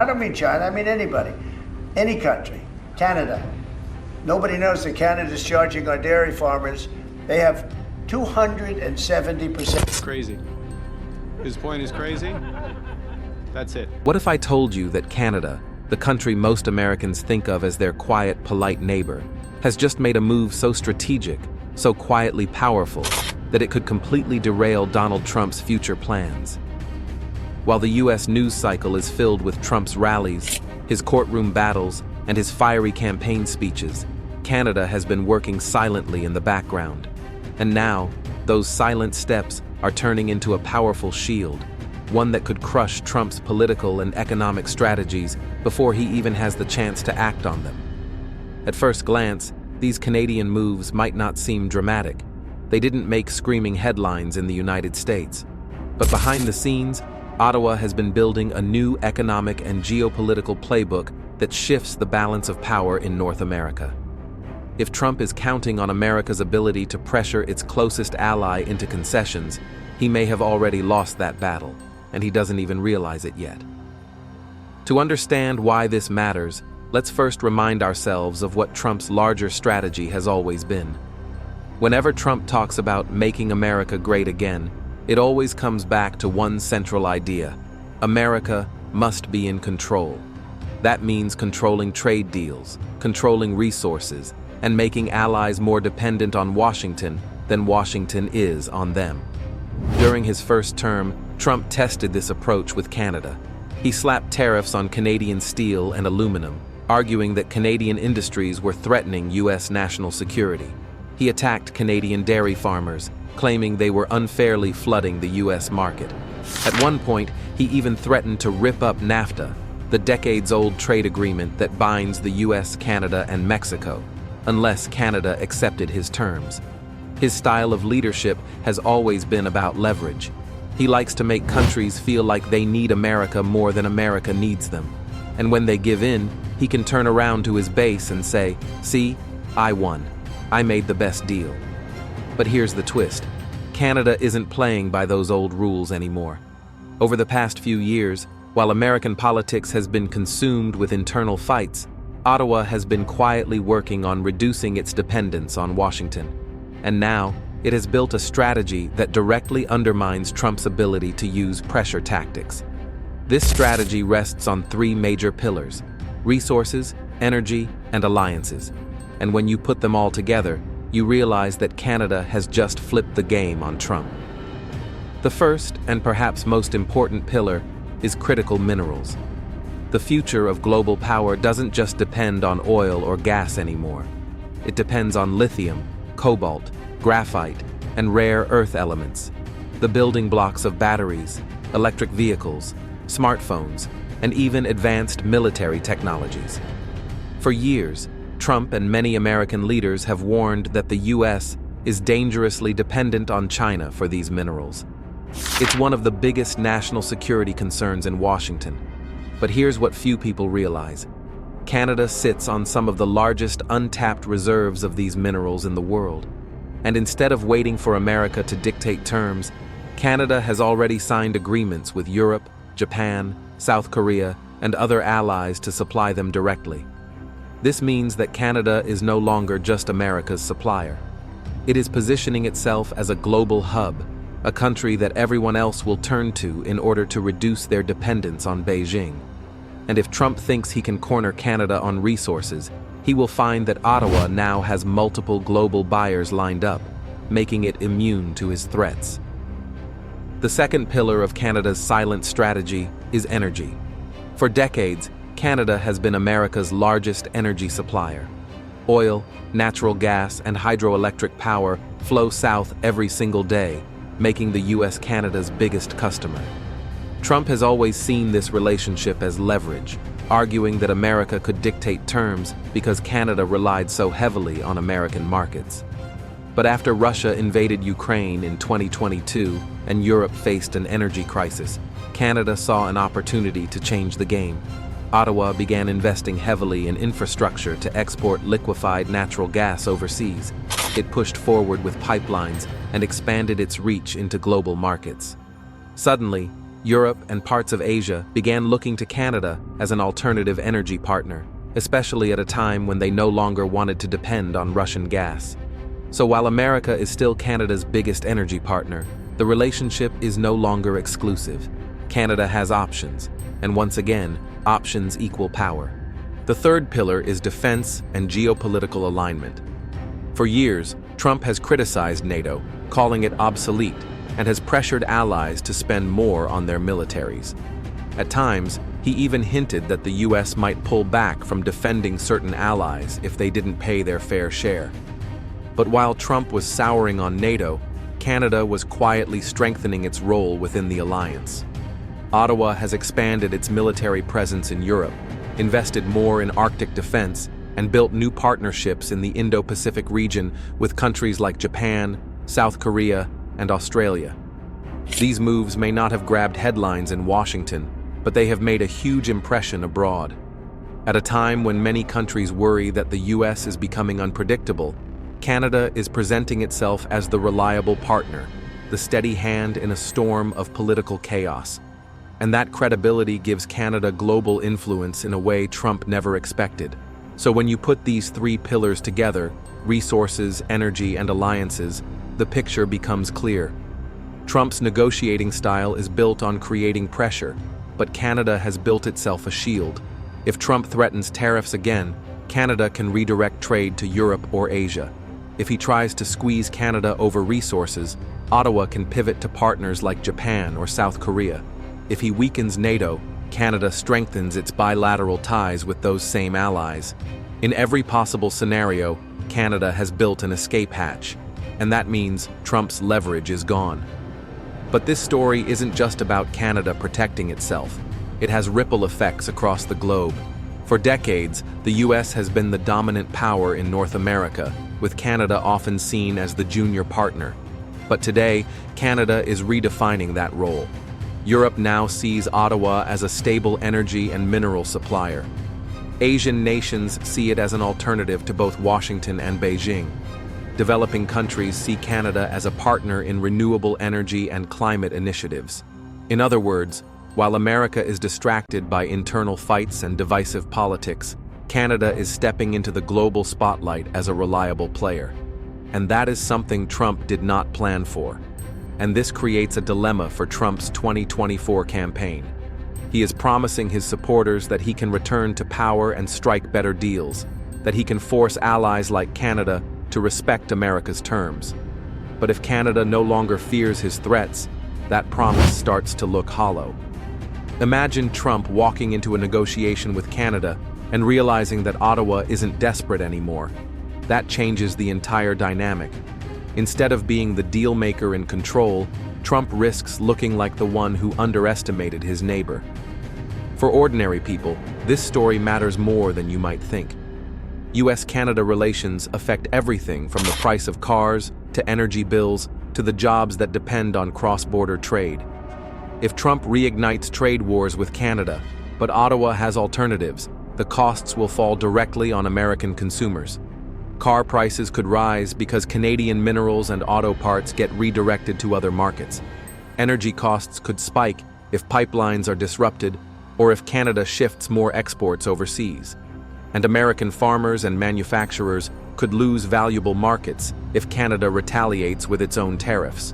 don't mean China, I mean anybody, any country, Canada. Nobody knows that Canada's charging our dairy farmers. They have 270%. It's crazy. His point is crazy. That's it. What if I told you that Canada, the country most Americans think of as their quiet, polite neighbor, has just made a move so strategic, so quietly powerful, that it could completely derail Donald Trump's future plans? While the US news cycle is filled with Trump's rallies, his courtroom battles, and his fiery campaign speeches, Canada has been working silently in the background. And now, those silent steps are turning into a powerful shield, one that could crush Trump's political and economic strategies before he even has the chance to act on them. At first glance, these Canadian moves might not seem dramatic. They didn't make screaming headlines in the United States. But behind the scenes, Ottawa has been building a new economic and geopolitical playbook that shifts the balance of power in North America. If Trump is counting on America's ability to pressure its closest ally into concessions, he may have already lost that battle, and he doesn't even realize it yet. To understand why this matters, let's first remind ourselves of what Trump's larger strategy has always been. Whenever Trump talks about making America great again, it always comes back to one central idea: America must be in control. That means controlling trade deals, controlling resources, and making allies more dependent on Washington than Washington is on them. During his first term, Trump tested this approach with Canada. He slapped tariffs on Canadian steel and aluminum, arguing that Canadian industries were threatening U.S. national security. He attacked Canadian dairy farmers, claiming they were unfairly flooding the U.S. market. At one point, he even threatened to rip up NAFTA, the decades-old trade agreement that binds the U.S., Canada, and Mexico, unless Canada accepted his terms. His style of leadership has always been about leverage. He likes to make countries feel like they need America more than America needs them. And when they give in, he can turn around to his base and say, "See, I won. I made the best deal." But here's the twist. Canada isn't playing by those old rules anymore. Over the past few years, while American politics has been consumed with internal fights, Ottawa has been quietly working on reducing its dependence on Washington. And now, it has built a strategy that directly undermines Trump's ability to use pressure tactics. This strategy rests on three major pillars: resources, energy, and alliances. And when you put them all together, you realize that Canada has just flipped the game on Trump. The first, and perhaps most important pillar, is critical minerals. The future of global power doesn't just depend on oil or gas anymore. It depends on lithium, cobalt, graphite, and rare earth elements, the building blocks of batteries, electric vehicles, smartphones, and even advanced military technologies. For years, Trump and many American leaders have warned that the U.S. is dangerously dependent on China for these minerals. It's one of the biggest national security concerns in Washington. But here's what few people realize. Canada sits on some of the largest untapped reserves of these minerals in the world. And instead of waiting for America to dictate terms, Canada has already signed agreements with Europe, Japan, South Korea, and other allies to supply them directly. This means that Canada is no longer just America's supplier. It is positioning itself as a global hub, a country that everyone else will turn to in order to reduce their dependence on Beijing. And if Trump thinks he can corner Canada on resources, he will find that Ottawa now has multiple global buyers lined up, making it immune to his threats. The second pillar of Canada's silent strategy is energy. For decades, Canada has been America's largest energy supplier. Oil, natural gas, and hydroelectric power flow south every single day, making the U.S. Canada's biggest customer. Trump has always seen this relationship as leverage, arguing that America could dictate terms because Canada relied so heavily on American markets. But after Russia invaded Ukraine in 2022 and Europe faced an energy crisis, Canada saw an opportunity to change the game. Ottawa began investing heavily in infrastructure to export liquefied natural gas overseas. It pushed forward with pipelines and expanded its reach into global markets. Suddenly, Europe and parts of Asia began looking to Canada as an alternative energy partner, especially at a time when they no longer wanted to depend on Russian gas. So while America is still Canada's biggest energy partner, the relationship is no longer exclusive. Canada has options, and once again, options equal power. The third pillar is defense and geopolitical alignment. For years, Trump has criticized NATO, calling it obsolete, and has pressured allies to spend more on their militaries. At times, he even hinted that the US might pull back from defending certain allies if they didn't pay their fair share. But while Trump was souring on NATO, Canada was quietly strengthening its role within the alliance. Ottawa has expanded its military presence in Europe, invested more in Arctic defense, and built new partnerships in the Indo-Pacific region with countries like Japan, South Korea, and Australia. These moves may not have grabbed headlines in Washington, but they have made a huge impression abroad. At a time when many countries worry that the US is becoming unpredictable, Canada is presenting itself as the reliable partner, the steady hand in a storm of political chaos. And that credibility gives Canada global influence in a way Trump never expected. So when you put these three pillars together, resources, energy, and alliances, the picture becomes clear. Trump's negotiating style is built on creating pressure, but Canada has built itself a shield. If Trump threatens tariffs again, Canada can redirect trade to Europe or Asia. If he tries to squeeze Canada over resources, Ottawa can pivot to partners like Japan or South Korea. If he weakens NATO, Canada strengthens its bilateral ties with those same allies. In every possible scenario, Canada has built an escape hatch, and that means Trump's leverage is gone. But this story isn't just about Canada protecting itself. It has ripple effects across the globe. For decades, the US has been the dominant power in North America, with Canada often seen as the junior partner. But today, Canada is redefining that role. Europe now sees Ottawa as a stable energy and mineral supplier. Asian nations see it as an alternative to both Washington and Beijing. Developing countries see Canada as a partner in renewable energy and climate initiatives. In other words, while America is distracted by internal fights and divisive politics, Canada is stepping into the global spotlight as a reliable player. And that is something Trump did not plan for. And this creates a dilemma for Trump's 2024 campaign. He is promising his supporters that he can return to power and strike better deals, that he can force allies like Canada to respect America's terms. But if Canada no longer fears his threats, that promise starts to look hollow. Imagine Trump walking into a negotiation with Canada and realizing that Ottawa isn't desperate anymore. That changes the entire dynamic. Instead of being the deal maker in control, Trump risks looking like the one who underestimated his neighbor. For ordinary people, this story matters more than you might think. US-Canada relations affect everything from the price of cars, to energy bills, to the jobs that depend on cross-border trade. If Trump reignites trade wars with Canada, but Ottawa has alternatives, the costs will fall directly on American consumers. Car prices could rise because Canadian minerals and auto parts get redirected to other markets. Energy costs could spike if pipelines are disrupted or if Canada shifts more exports overseas. And American farmers and manufacturers could lose valuable markets if Canada retaliates with its own tariffs.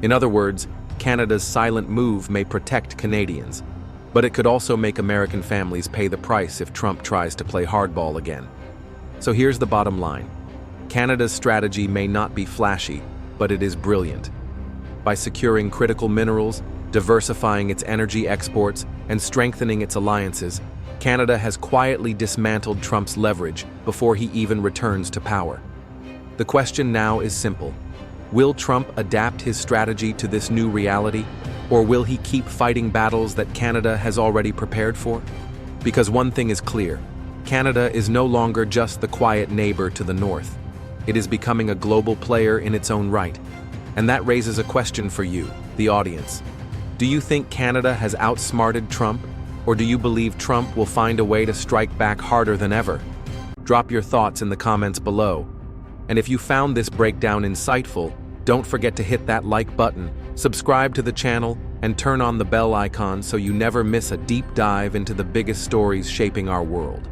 In other words, Canada's silent move may protect Canadians, but it could also make American families pay the price if Trump tries to play hardball again. So here's the bottom line. Canada's strategy may not be flashy, but it is brilliant. By securing critical minerals, diversifying its energy exports, and strengthening its alliances, Canada has quietly dismantled Trump's leverage before he even returns to power. The question now is simple. Will Trump adapt his strategy to this new reality, or will he keep fighting battles that Canada has already prepared for? Because one thing is clear, Canada is no longer just the quiet neighbor to the north. It is becoming a global player in its own right. And that raises a question for you, the audience. Do you think Canada has outsmarted Trump, or do you believe Trump will find a way to strike back harder than ever? Drop your thoughts in the comments below. And if you found this breakdown insightful, don't forget to hit that like button, subscribe to the channel, and turn on the bell icon so you never miss a deep dive into the biggest stories shaping our world.